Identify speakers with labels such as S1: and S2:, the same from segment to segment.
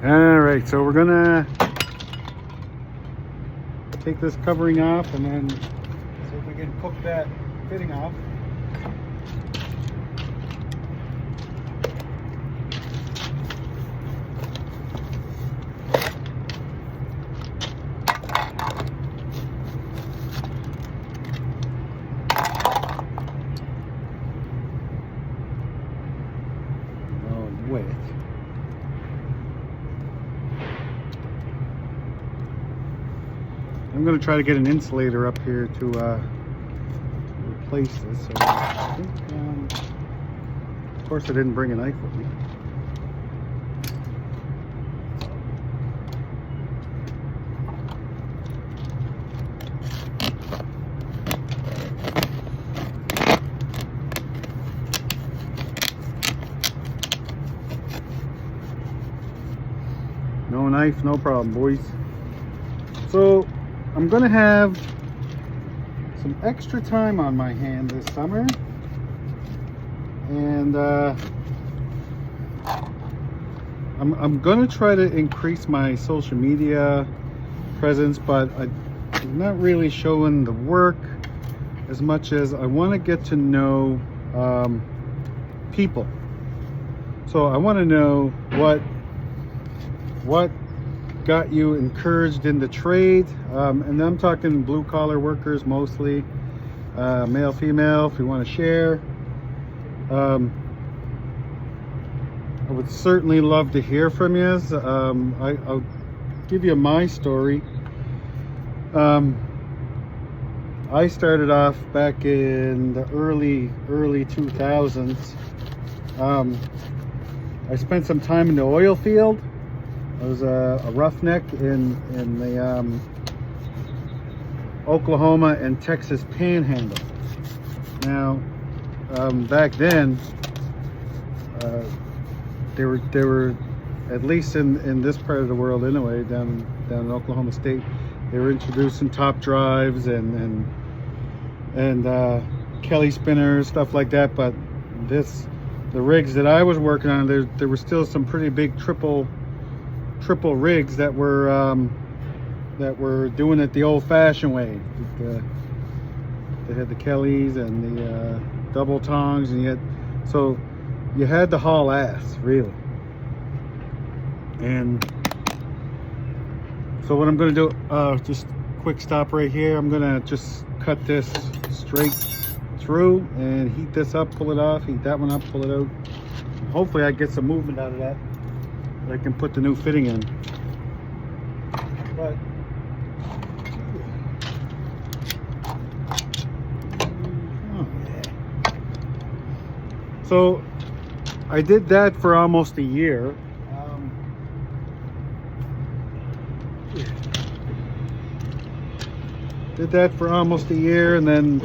S1: All right, so we're gonna take this covering off and then see if we can cook that fitting off. Wet. I'm going to try to get an insulator up here to replace this. So I think, of course, I didn't bring a knife with me. No knife, no problem, boys. So I'm gonna have some extra time on my hand this summer, and I'm gonna try to increase my social media presence, but I'm not really showing the work as much as I want to get to know people. So I want to know what got you encouraged in the trade, and I'm talking blue collar workers mostly, male, female, if you want to share. I would certainly love to hear from you. I'll give you my story. I started off back in the early 2000s. I spent some time in the oil field. I was a roughneck in the Oklahoma and Texas Panhandle. Now, back then, they were at least in this part of the world anyway, down in Oklahoma State, they were introducing top drives and Kelly spinners, stuff like that. But the rigs that I was working on, there were still some pretty big triple rigs that were doing it the old-fashioned way. They had the Kellys and the double tongs, and so you had to haul ass, really. And so what I'm going to do, just quick stop right here. I'm going to just cut this straight through and heat this up, pull it off, heat that one up, pull it out. Hopefully I get some movement out of that. I can put the new fitting in. But so I did that for almost a year. Did that for almost a year, and then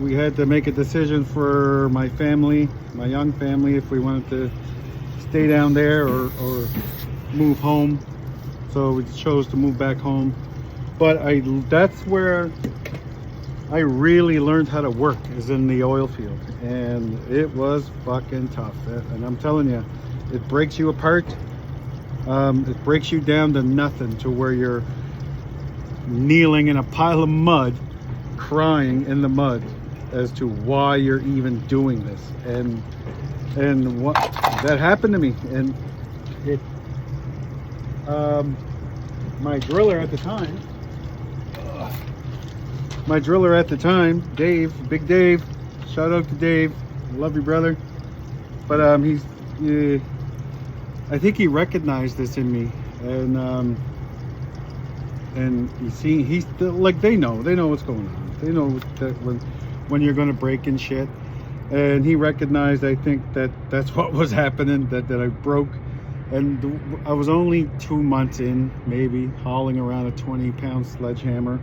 S1: we had to make a decision for my family, my young family, if we wanted to stay down there or move home. So we chose to move back home. But that's where I really learned how to work, is in the oil field, and it was fucking tough. And I'm telling you, it breaks you apart. It breaks you down to nothing, to where you're kneeling in a pile of mud, crying in the mud as to why you're even doing this. And what that happened to me, and it my driller at the time, Dave, Big Dave, shout out to Dave, love you, brother. But I think he recognized this in me, and he's like, they know what's going on. They know that when you're going to break and shit. And he recognized, I think, that's what was happening, that I broke. And I was only 2 months in, maybe, hauling around a 20-pound sledgehammer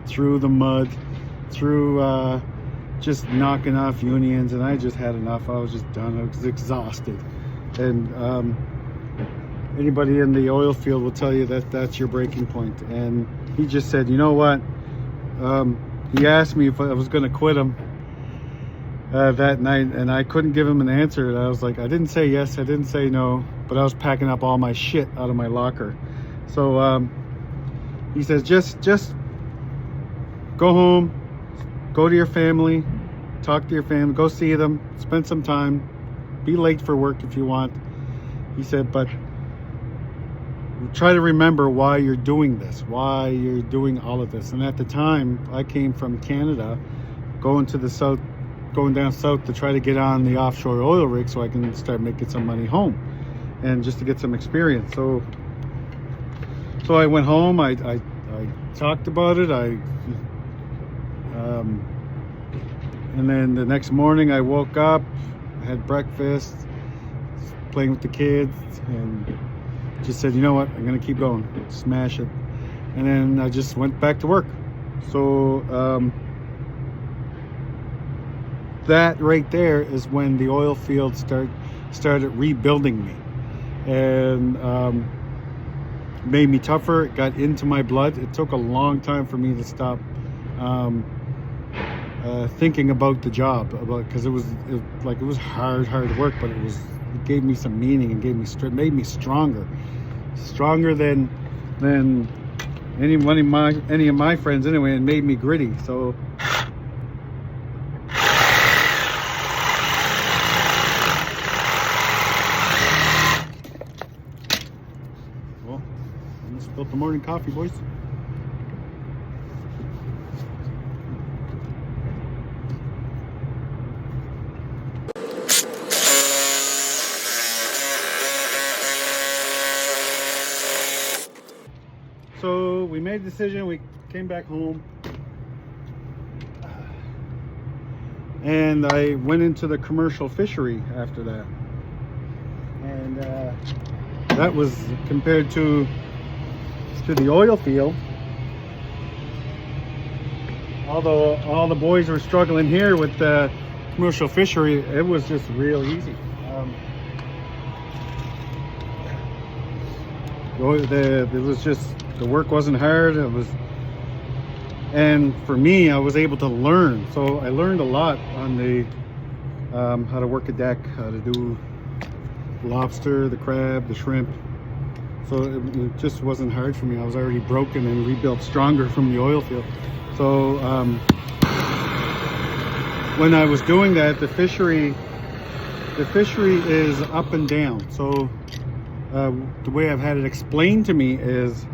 S1: through the mud, through just knocking off unions, and I just had enough. I was just done. I was exhausted. And anybody in the oil field will tell you that that's your breaking point. And he just said, you know what? He asked me if I was going to quit him. that night, and I couldn't give him an answer. And I was like, I didn't say yes, I didn't say no, but I was packing up all my shit out of my locker. So he says, just go home, go to your family, talk to your family, go see them, spend some time, be late for work if you want. He said, but try to remember why you're doing this, why you're doing all of this. And at the time, I came from Canada, going to the south, going down south to try to get on the offshore oil rig so I can start making some money home and just to get some experience. So I went home, I talked about it, and then the next morning I woke up, had breakfast, playing with the kids, and just said, you know what, I'm gonna keep going, smash it. And then I just went back to work. So that right there is when the oil field started rebuilding me, and made me tougher. It got into my blood. It took a long time for me to stop thinking about the job, because it was hard work, but it gave me some meaning and made me stronger than any of my friends anyway, and made me gritty. So well, I spilled the morning coffee, boys. So we made a decision, we came back home, and I went into the commercial fishery after that. And that was, compared to the oil field, although all the boys were struggling here with the commercial fishery, it was just real easy. It was just, the work wasn't hard. And for me, I was able to learn. So I learned a lot on the how to work a deck, how to do lobster, the crab, the shrimp. So it just wasn't hard for me. I was already broken and rebuilt stronger from the oil field. So when I was doing that, the fishery is up and down. So the way I've had it explained to me is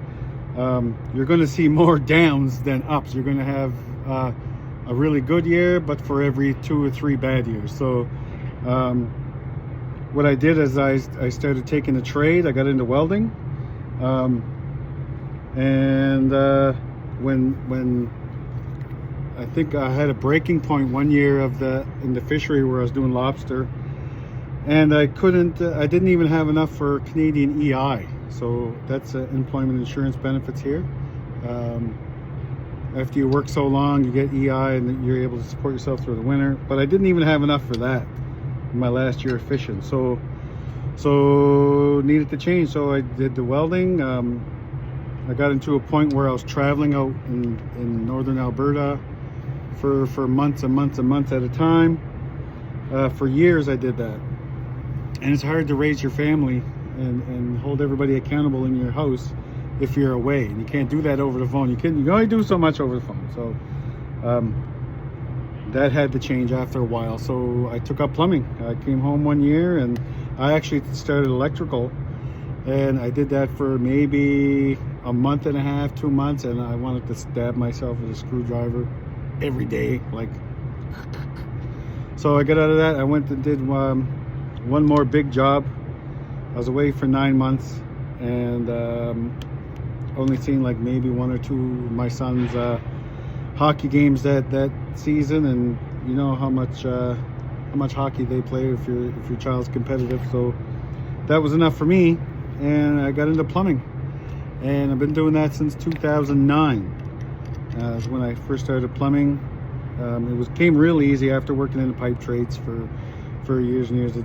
S1: you're going to see more downs than ups. You're going to have a really good year, but for every 2 or 3 bad years. So what I did is I started taking a trade. I got into welding, and when I think I had a breaking point one year in the fishery where I was doing lobster, and I didn't even have enough for Canadian EI. So that's employment insurance benefits here. After you work so long, you get EI and you're able to support yourself through the winter. But I didn't even have enough for that in my last year of fishing. So needed to change. So I did the welding. I got into a point where I was traveling out in northern Alberta for months and months and months at a time. For years I did that. And it's hard to raise your family and hold everybody accountable in your house if you're away, and you can't do that over the phone. You can only do so much over the phone. So that had to change after a while. So I took up plumbing. I came home one year and I actually started electrical, and I did that for maybe a month and a half, 2 months, and I wanted to stab myself with a screwdriver every day, like. So I got out of that. I went and did one more big job. I was away for 9 months, and only seen like maybe 1 or 2 of my son's hockey games that season, and you know how much hockey they play if your child's competitive. So that was enough for me, and I got into plumbing, and I've been doing that since 2009. Is when I first started plumbing. It came real easy after working in the pipe trades for years and years.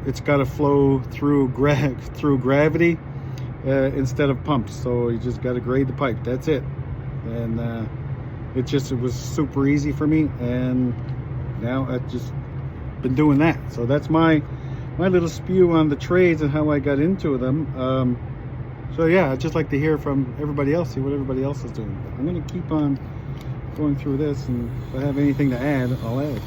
S1: It's got to flow through gravity instead of pumps. So you just got to grade the pipe. That's it. And it was super easy for me. And now I've just been doing that. So that's my little spew on the trades and how I got into them. So yeah, I'd just like to hear from everybody else, see what everybody else is doing. But I'm going to keep on going through this, and if I have anything to add, I'll add.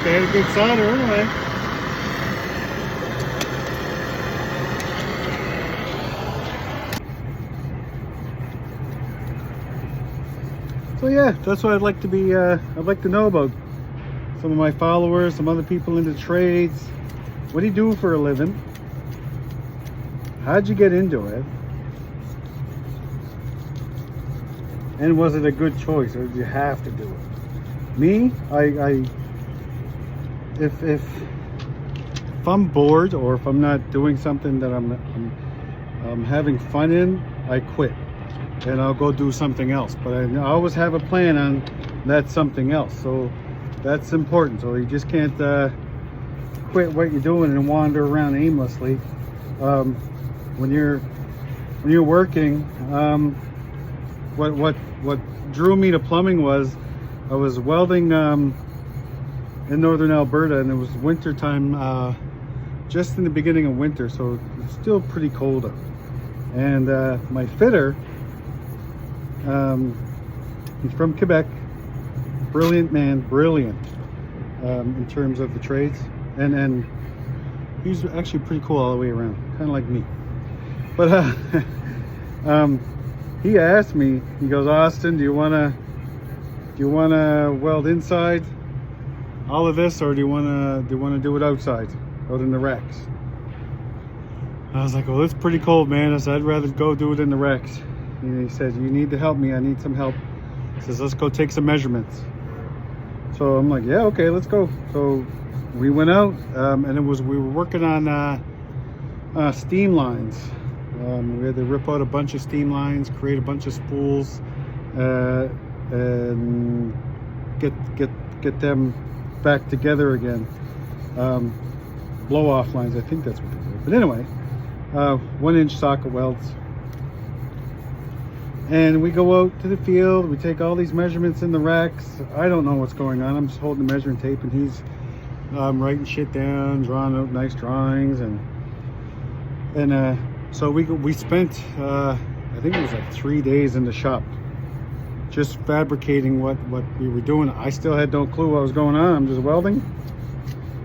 S1: They had a good solder anyway. So yeah, that's what I'd like to be. I'd like to know about some of my followers, some other people into trades. What do you do for a living? How'd you get into it? And was it a good choice, or did you have to do it? Me, if I'm bored, or if I'm not doing something that I'm having fun in, I quit and I'll go do something else. But I always have a plan on that something else, so that's important. So you just can't quit what you're doing and wander around aimlessly. When you're working, what drew me to plumbing was I was welding in northern Alberta, and it was winter time, just in the beginning of winter, so it's still pretty cold out. And my fitter, he's from Quebec, brilliant man, brilliant in terms of the trades, and he's actually pretty cool all the way around, kind of like me. But he asked me, he goes, Austin, do you wanna weld inside all of this, or do you wanna do it outside, out in the racks? I was like, well, it's pretty cold, man. I said, I'd rather go do it in the racks. And he said, you need to help me, I need some help. He says, let's go take some measurements. So I'm like, yeah, okay, let's go. So we went out, and we were working on steam lines. We had to rip out a bunch of steam lines, create a bunch of spools, and get them back together again. Blow off lines, I think that's what they were. But anyway, 1-inch socket welds. And we go out to the field, we take all these measurements in the racks. I don't know what's going on. I'm just holding the measuring tape, and he's writing shit down, drawing out nice drawings, and so we spent I think it was like 3 days in the shop just fabricating what we were doing. I still had no clue what was going on. I'm just welding,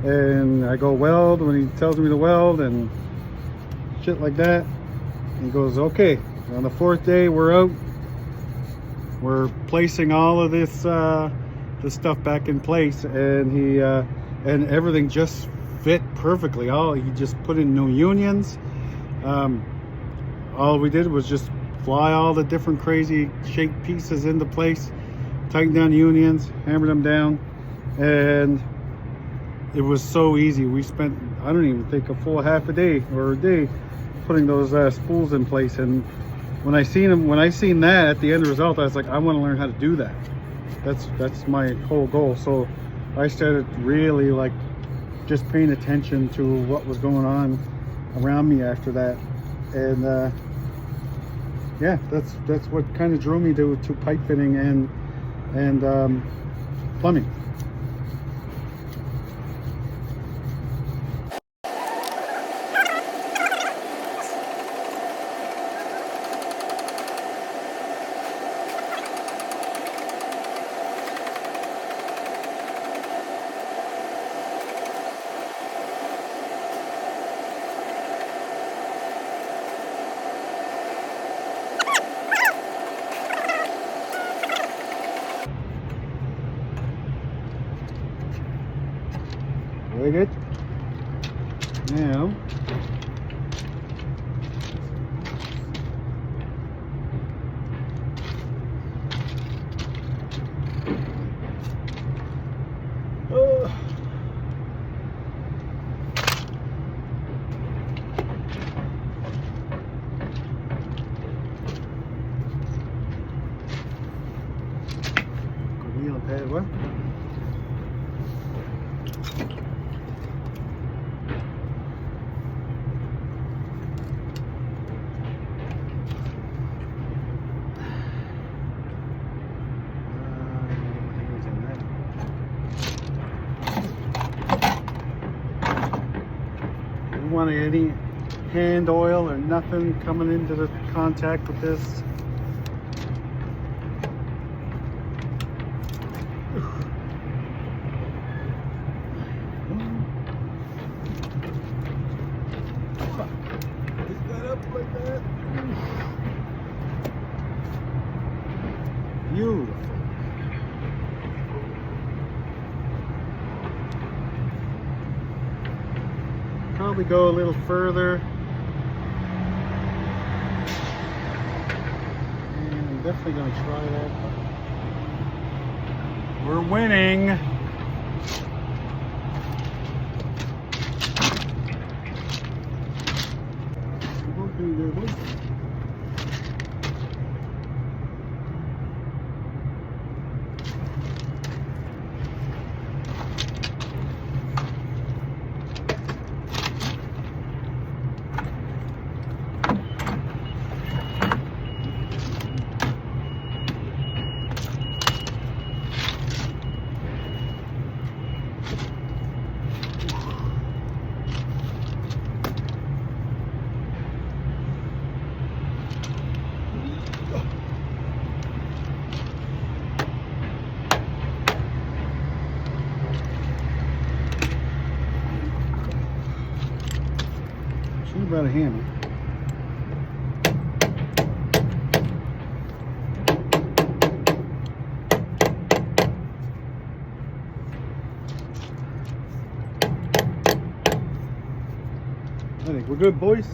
S1: and I go weld when he tells me to weld and shit like that. He goes, okay, on the 4th day we're out, we're placing all of this stuff back in place, and he and everything just fit perfectly. He just put in new unions. All we did was just fly all the different crazy shaped pieces into place, tighten down unions, hammer them down, and it was so easy. We spent, I don't even think, a full half a day or a day putting those spools in place. And when I seen that at the end result, I was like, I want to learn how to do that. That's my whole goal. So I started really like just paying attention to what was going on around me after that, and yeah, that's what kind of drew me to pipe fitting and plumbing. Very good. Now, wheel and pad what? You want any hand oil or nothing coming into the contact with this. Pick that up like that. Beautiful. Probably go a little further. And I'm definitely going to try that. We're winning. About a hammer. I think we're good, boys.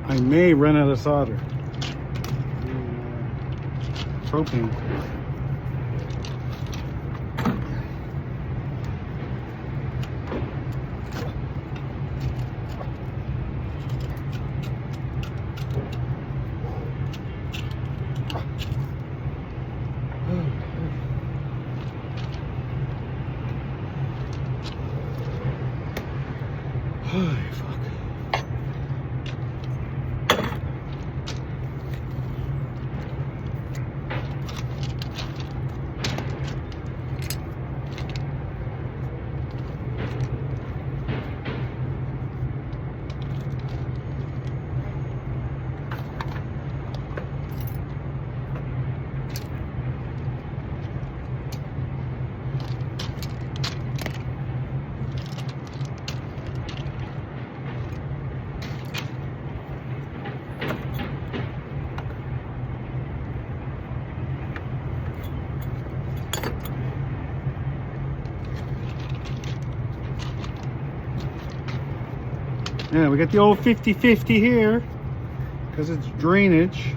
S1: I may run out of solder. Propane. Holy fuck. Yeah, we got the old 50-50 here because it's drainage.